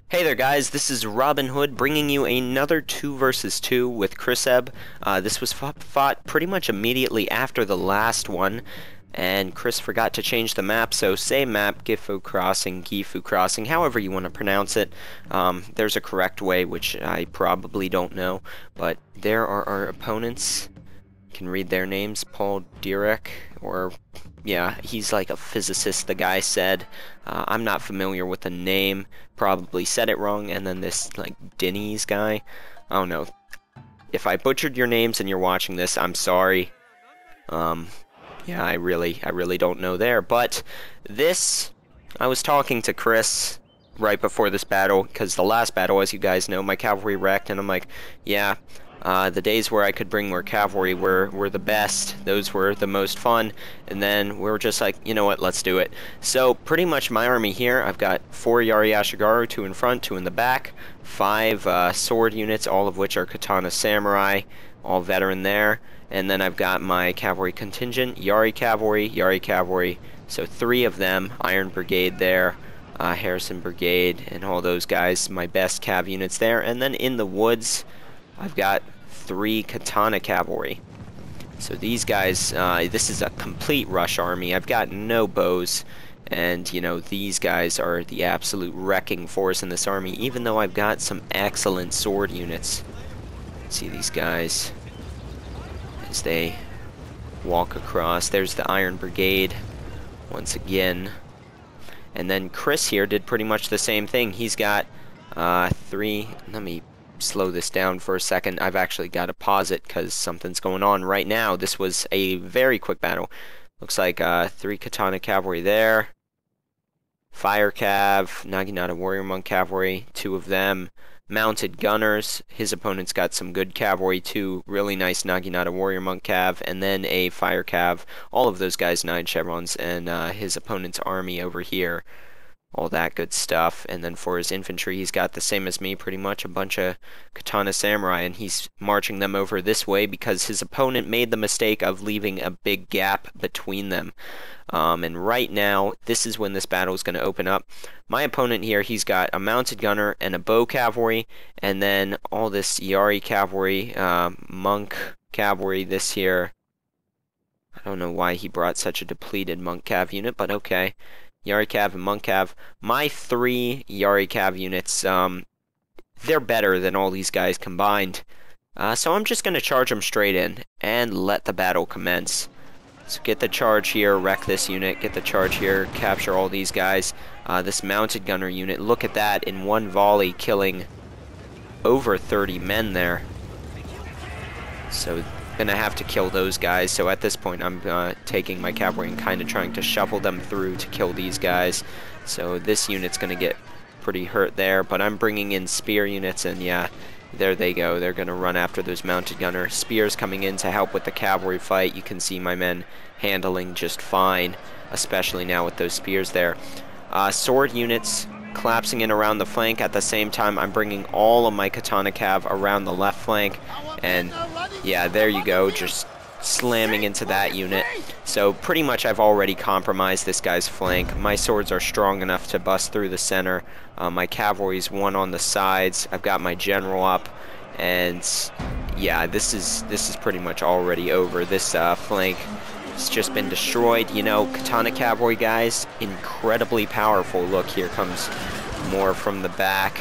Hey there guys, this is Robin Hood bringing you another 2 versus 2 with Chriseb. This was fought pretty much immediately after the last one, and Chris forgot to change the map, so same map, Gifu Crossing, however you want to pronounce it. There's a correct way, which I probably don't know, but there are our opponents. You can read their names, Paul Dirac, or yeah, he's like a physicist, the guy said. I'm not familiar with the name, probably said it wrong, and then this, like, Denny's guy. I don't know. If I butchered your names and you're watching this, I'm sorry. Yeah, I really don't know there, but this, I was talking to Chris right before this battle, because the last battle, as you guys know, my cavalry wrecked, and I'm like, yeah, the days where I could bring more cavalry were the best. Those were the most fun. And then we were just like, you know what, let's do it. So pretty much my army here, I've got 4 Yari Ashigaru, 2 in front, 2 in the back, 5 sword units, all of which are Katana Samurai, all veteran there. And then I've got my cavalry contingent, Yari Cavalry, so 3 of them, Iron Brigade there, Harrison Brigade, and all those guys, my best cav units there. And then in the woods, I've got 3 Katana Cavalry. So these guys, this is a complete rush army. I've got no bows, and you know, these guys are the absolute wrecking force in this army, even though I've got some excellent sword units. See these guys as they walk across. There's the Iron Brigade once again. And then Chris here did pretty much the same thing. He's got 3, let me slow this down for a second. I've actually got to pause it because something's going on right now. This was a very quick battle. Looks like 3 Katana Cavalry there. Fire Cav, Naginata Warrior Monk Cavalry, 2 of them. Mounted Gunners. His opponent's got some good cavalry, 2 really nice Naginata Warrior Monk Cav, and then a Fire Cav. All of those guys 9 chevrons, and his opponent's army over here. All that good stuff. And then for his infantry, he's got the same as me, pretty much, a bunch of Katana Samurai, and he's marching them over this way because his opponent made the mistake of leaving a big gap between them. And right now, this is when this battle is going to open up. My opponent here, he's got a mounted gunner and a bow cavalry, and then all this Yari cavalry, monk cavalry, this here. I don't know why he brought such a depleted monk cav unit, but okay. Yari Cav and Monk Cav. My 3 Yari Cav units, they're better than all these guys combined. So I'm just going to charge them straight in and let the battle commence. So get the charge here, wreck this unit, get the charge here, capture all these guys. This mounted gunner unit, look at that, in one volley killing over 30 men there. So gonna have to kill those guys, so at this point I'm taking my cavalry and kind of trying to shuffle them through to kill these guys. So this unit's gonna get pretty hurt there, but I'm bringing in spear units, and yeah, there they go. They're gonna run after those mounted gunner. Spears coming in to help with the cavalry fight. You can see my men handling just fine, especially now with those spears there. Sword units collapsing in around the flank. At the same time, I'm bringing all of my Katana Cav around the left flank, and yeah, there you go, just slamming into that unit. So pretty much I've already compromised this guy's flank. My swords are strong enough to bust through the center. My cavalry's 1 on the sides. I've got my general up, and yeah, this is pretty much already over. This flank has just been destroyed. You know, Katana Cavalry guys, incredibly powerful. Look, here comes more from the back,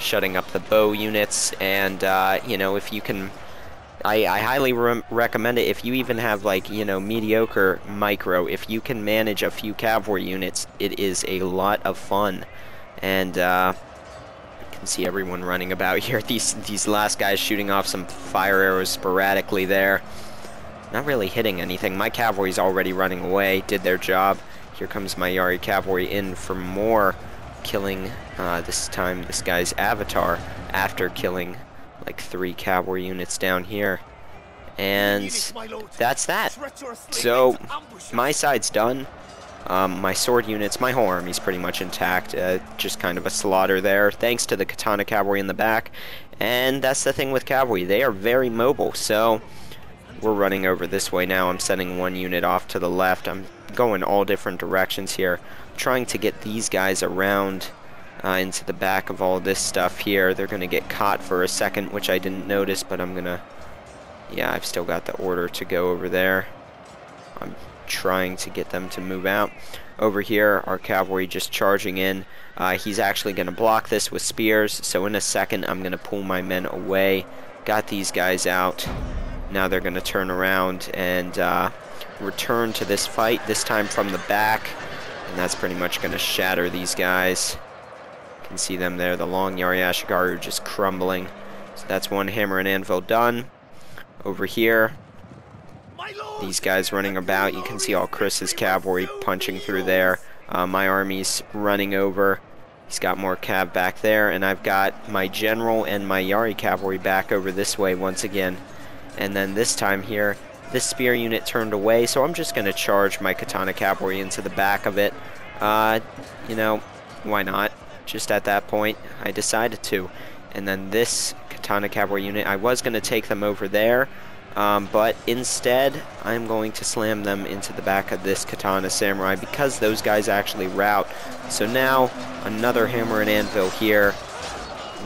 shutting up the bow units, and you know, if you can, I highly recommend it. If you even have, like, you know, mediocre micro, if you can manage a few cavalry units, it is a lot of fun. And you can see everyone running about here. These last guys shooting off some fire arrows sporadically there. Not really hitting anything. My cavalry's already running away, did their job. Here comes my Yari cavalry in for more, killing this time this guy's avatar after killing like 3 cavalry units down here. And that's that. So my side's done. My sword units, my whole army's pretty much intact. Just kind of a slaughter there, thanks to the Katana Cavalry in the back. And that's the thing with cavalry, they are very mobile. So we're running over this way now. I'm sending 1 unit off to the left. I'm going all different directions here, trying to get these guys around into the back of all this stuff here. They're going to get caught for a second, which I didn't notice, but I'm going to... Yeah, I've still got the order to go over there. I'm trying to get them to move out. Over here, our cavalry just charging in. He's actually going to block this with spears, so in a second I'm going to pull my men away. Got these guys out. Now they're going to turn around and return to this fight, this time from the back, and that's pretty much going to shatter these guys. You can see them there, the long Yari Ashigaru just crumbling. So that's one hammer and anvil done. Over here, these guys running about. You can see all Chris's cavalry punching through there. My army's running over. He's got more cav back there, and I've got my general and my Yari cavalry back over this way once again. And then this time here, this spear unit turned away, so I'm just going to charge my katana cavalry into the back of it. You know, why not? Just at that point, I decided to. And then this katana cavalry unit, I was going to take them over there, but instead, I'm going to slam them into the back of this katana samurai because those guys actually rout. So now, another hammer and anvil here.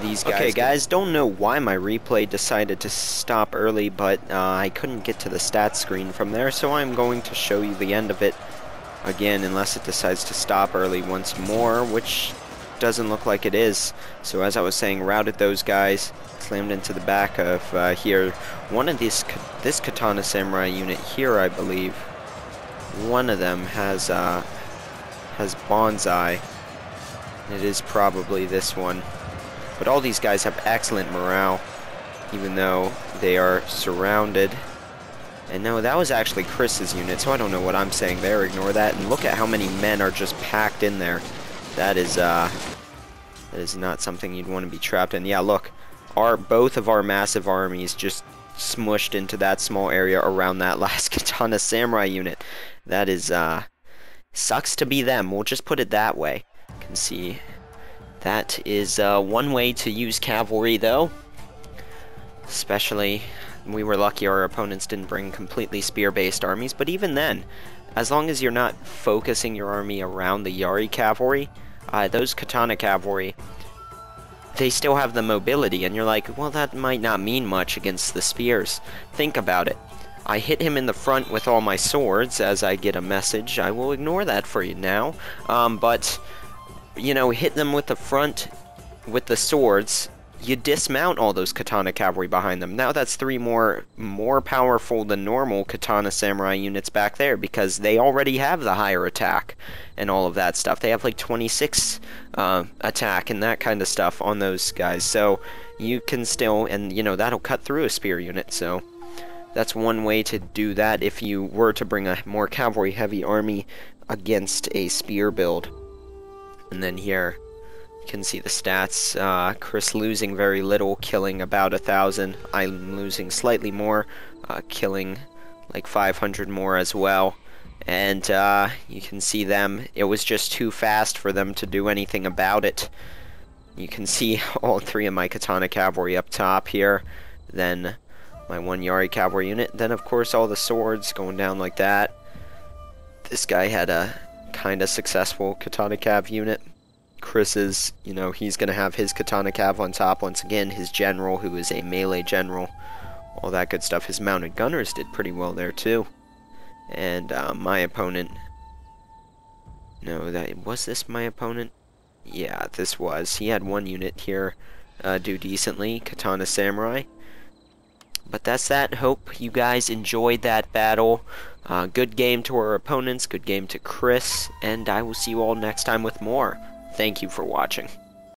These guys... Okay, guys, don't know why my replay decided to stop early, but I couldn't get to the stats screen from there, so I'm going to show you the end of it again, unless it decides to stop early once more, which doesn't look like it is. So as I was saying, routed those guys, slammed into the back of here. One of this katana samurai unit here, I believe, one of them has bonsai. It is probably this one. But all these guys have excellent morale, even though they are surrounded. And no, that was actually Chris's unit, so I don't know what I'm saying there. Ignore that. And look at how many men are just packed in there. That is not something you'd want to be trapped in. Yeah, look, both of our massive armies just smushed into that small area around that last katana samurai unit. That is sucks to be them. We'll just put it that way. You can see that is one way to use cavalry, though. Especially, we were lucky our opponents didn't bring completely spear-based armies, but even then, as long as you're not focusing your army around the Yari cavalry, those katana cavalry, they still have the mobility, and you're like, well, that might not mean much against the spears. Think about it. I hit him in the front with all my swords as I get a message. I will ignore that for you now, but... You know, hit them with the front, with the swords, you dismount all those katana cavalry behind them. Now that's 3 more powerful than normal katana samurai units back there, because they already have the higher attack and all of that stuff. They have like 26 attack and that kind of stuff on those guys. So you can still, and you know, that'll cut through a spear unit. So that's one way to do that if you were to bring a more cavalry heavy army against a spear build. And then here, you can see the stats. Chris losing very little, killing about 1,000. I'm losing slightly more, killing like 500 more as well. And you can see them. It was just too fast for them to do anything about it. You can see all 3 of my katana cavalry up top here. Then my 1 Yari cavalry unit. Then, of course, all the swords going down like that. This guy had a kind of successful katana cav unit. Chris's, you know, he's going to have his katana cav on top once again. His general, who is a melee general, all that good stuff. His mounted gunners did pretty well there too. And my opponent, no, was this my opponent? Yeah, this was. He had 1 unit here do decently, katana samurai. But that's that. Hope you guys enjoyed that battle. Good game to our opponents, good game to Chris, and I will see you all next time with more. Thank you for watching.